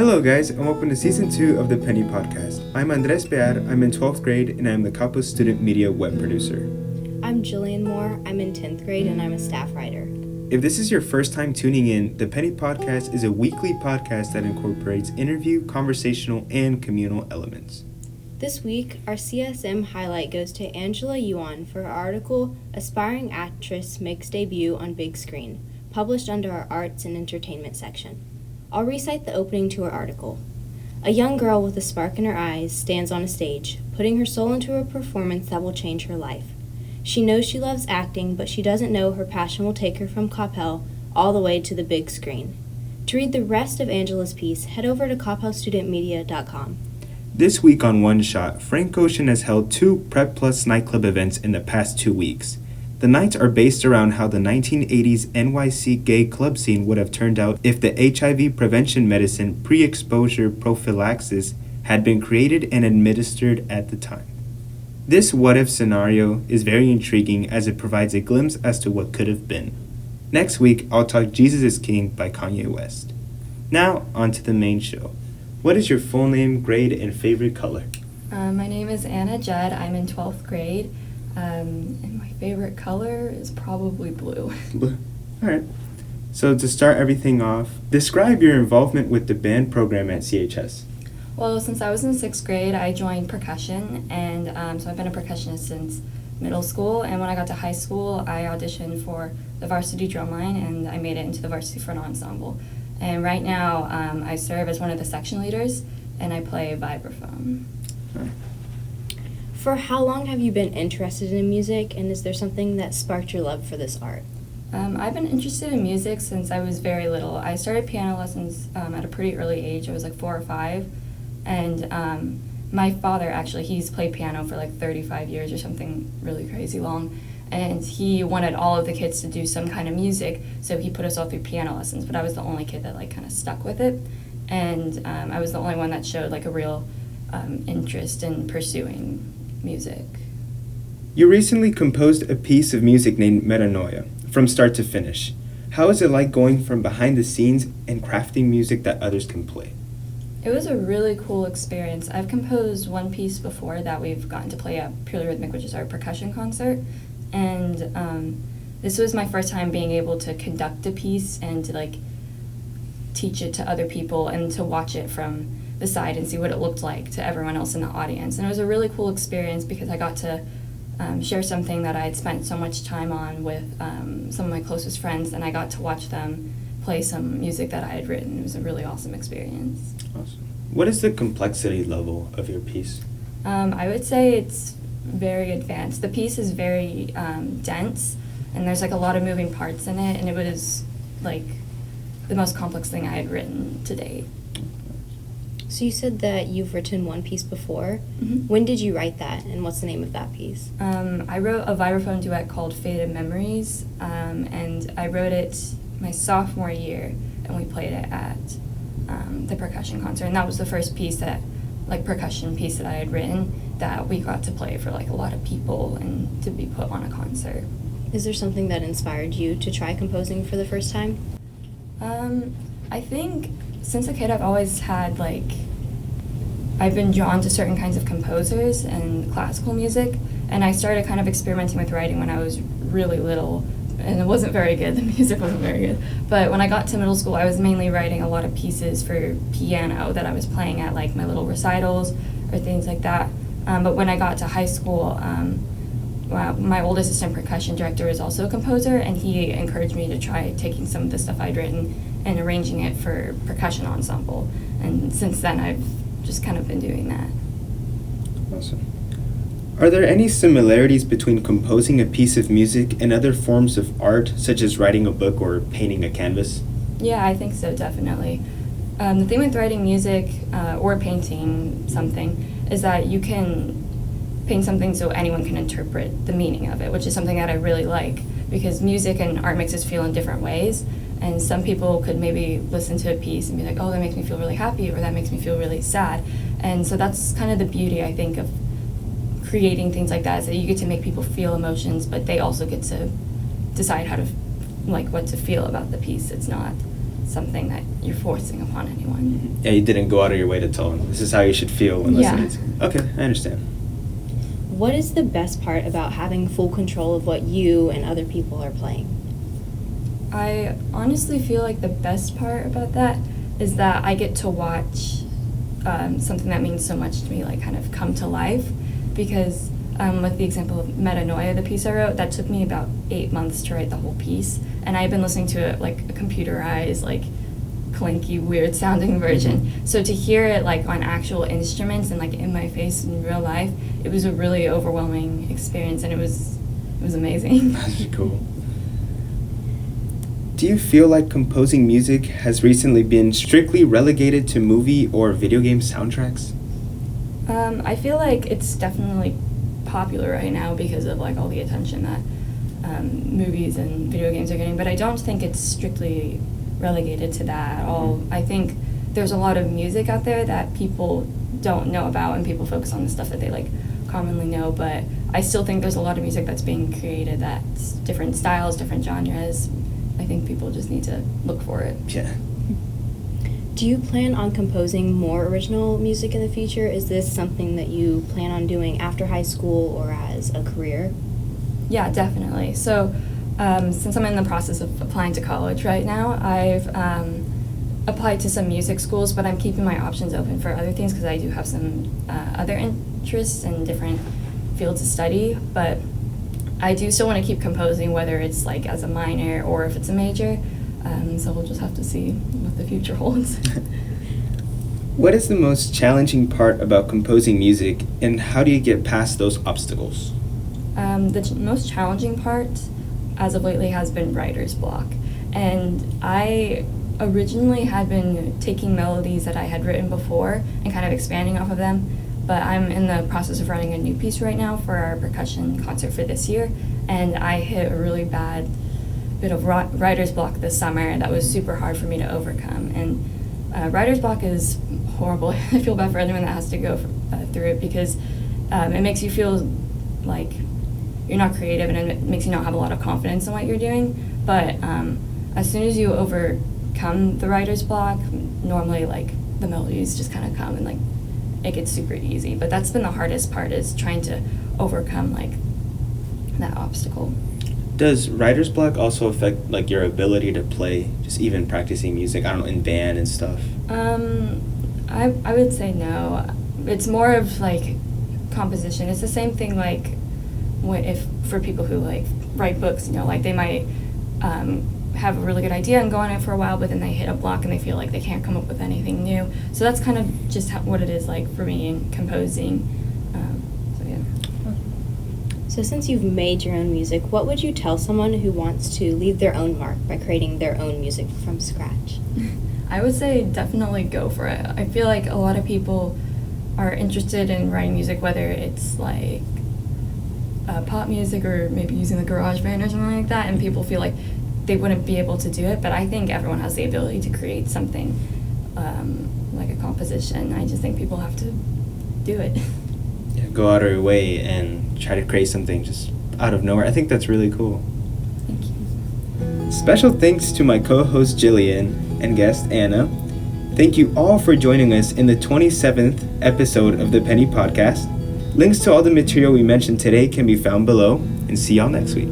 Hello guys, and welcome to Season 2 of the Penny Podcast. I'm Andrés, I'm in 12th grade, and I'm the Coppell Student Media Web Producer. I'm Jillian Moore, I'm in 10th grade, and I'm a staff writer. If this is your first time tuning in, the Penny Podcast is a weekly podcast that incorporates interview, conversational, and communal elements. This week, our CSM Highlight goes to Angela Yuan for her article, Aspiring Actress Makes Debut on Big Screen, published under our Arts and Entertainment section. I'll recite the opening to her article. A young girl with a spark in her eyes stands on a stage, putting her soul into a performance that will change her life. She knows she loves acting, but she doesn't know her passion will take her from Coppell all the way to the big screen. To read the rest of Angela's piece, head over to coppellstudentmedia.com. This week on One Shot, Frank Ocean has held 2 Prep Plus nightclub events in the past 2 weeks. The nights are based around how the 1980s NYC gay club scene would have turned out if the HIV prevention medicine pre-exposure prophylaxis had been created and administered at the time. This what-if scenario is very intriguing as it provides a glimpse as to what could have been. Next week, I'll talk Jesus is King by Kanye West. Now, on to the main show. What is your full name, grade, and favorite color? My name is Judd. I'm in 12th grade. And my favorite color is probably blue. Blue. All right. So to start everything off, describe your involvement with the band program at CHS. Well, since I was in 6th grade, I joined percussion, and so I've been a percussionist since middle school. And when I got to high school, I auditioned for the varsity drumline, and I made it into the varsity front ensemble. And right now, I serve as one of the section leaders, and I play vibraphone. All right. For how long have you been interested in music, and is there something that sparked your love for this art? I've been interested in music since I was very little. I started piano lessons at a pretty early age. I was like 4 or 5. And my father, actually, he's played piano for like 35 years or something really crazy long. And he wanted all of the kids to do some kind of music, so he put us all through piano lessons. But I was the only kid that like kind of stuck with it. And I was the only one that showed like a real interest in pursuing music. You recently composed a piece of music named Metanoia, from start to finish. How is it like going from behind the scenes and crafting music that others can play? It was a really cool experience. I've composed one piece before that we've gotten to play at Purely Rhythmic, which is our percussion concert. And this was my first time being able to conduct a piece and to like teach it to other people and to watch it from the side and see what it looked like to everyone else in the audience. And it was a really cool experience because I got to share something that I had spent so much time on with some of my closest friends, and I got to watch them play some music that I had written. It was a really awesome experience. Awesome. What is the complexity level of your piece? I would say it's very advanced. The piece is very dense, and there's like a lot of moving parts in it, and it was like the most complex thing I had written to date. So you said that you've written one piece before. Mm-hmm. When did you write that, and what's the name of that piece? I wrote a vibraphone duet called Faded Memories, and I wrote it my sophomore year, and we played it at the percussion concert. And that was the first piece that, like, percussion piece that I had written that we got to play for, like, a lot of people and to be put on a concert. Is there something that inspired you to try composing for the first time? I think since a kid I've always had, like, I've been drawn to certain kinds of composers and classical music, and I started kind of experimenting with writing when I was really little, and it wasn't very good. The music wasn't very good. But when I got to middle school, I was mainly writing a lot of pieces for piano that I was playing at, like, my little recitals or things like that. But when I got to high school, my old assistant percussion director is also a composer, and he encouraged me to try taking some of the stuff I'd written and arranging it for percussion ensemble. And since then, I've just kind of been doing that. Awesome. Are there any similarities between composing a piece of music and other forms of art, such as writing a book or painting a canvas? Yeah, I think so, definitely. The thing with writing music or painting something is that you can paint something so anyone can interpret the meaning of it, which is something that I really like, because music and art makes us feel in different ways. And some people could maybe listen to a piece and be like, oh, that makes me feel really happy, or that makes me feel really sad. And so that's kind of the beauty, I think, of creating things like that, is that you get to make people feel emotions, but they also get to decide how to, like, what to feel about the piece. It's not something that you're forcing upon anyone. Yeah, you didn't go out of your way to tell them this is how you should feel when Yeah. listening to. Okay, I understand. What is the best part about having full control of what you and other people are playing? I honestly feel like the best part about that is that I get to watch something that means so much to me, like, kind of come to life. Because with the example of Metanoia, the piece I wrote, that took me about 8 months to write the whole piece. And I've been listening to it like a computerized, like, clinky, weird sounding version. So to hear it like on actual instruments and like in my face in real life, it was a really overwhelming experience, and it was amazing. That's cool. Do you feel like composing music has recently been strictly relegated to movie or video game soundtracks? I feel like it's definitely popular right now because of like all the attention that movies and video games are getting, but I don't think it's strictly relegated to that at all. I think there's a lot of music out there that people don't know about, and people focus on the stuff that they like commonly know, but I still think there's a lot of music that's being created that's different styles, different genres. I think people just need to look for it. Yeah. Do you plan on composing more original music in the future? Is this something that you plan on doing after high school or as a career? Yeah, definitely. So since I'm in the process of applying to college right now, I've applied to some music schools, but I'm keeping my options open for other things because I do have some other interests in different fields of study. But I do still want to keep composing, whether it's like as a minor or if it's a major. So we'll just have to see what the future holds. What is the most challenging part about composing music, and how do you get past those obstacles? The most challenging part as of lately has been writer's block. And I originally had been taking melodies that I had written before and kind of expanding off of them, but I'm in the process of writing a new piece right now for our percussion concert for this year, and I hit a really bad bit of writer's block this summer that was super hard for me to overcome. And writer's block is horrible. I feel bad for anyone that has to go through it because it makes you feel like you're not creative, and it makes you not have a lot of confidence in what you're doing. But as soon as you overcome the writer's block, normally like the melodies just kind of come and like it gets super easy. But that's been the hardest part, is trying to overcome like that obstacle. Does writer's block also affect like your ability to play, just even practicing music, I don't know, in band and stuff? I would say no. It's more of like composition. It's the same thing like if for people who like write books, you know, like they might have a really good idea and go on it for a while, but then they hit a block and they feel like they can't come up with anything new. So that's kind of just what it is like for me in composing. So yeah. So since you've made your own music, what would you tell someone who wants to leave their own mark by creating their own music from scratch? I would say definitely go for it. I feel like a lot of people are interested in writing music, whether it's like pop music or maybe using the GarageBand or something like that, and people feel like they wouldn't be able to do it, but I think everyone has the ability to create something like a composition. I just think people have to do it. Yeah, go out of your way and try to create something just out of nowhere. I think that's really cool. Thank you. Special thanks to my co-host Jillian and guest Anna. Thank you all for joining us in the 27th episode of the Penny Podcast. Links to all the material we mentioned today can be found below, and see y'all next week.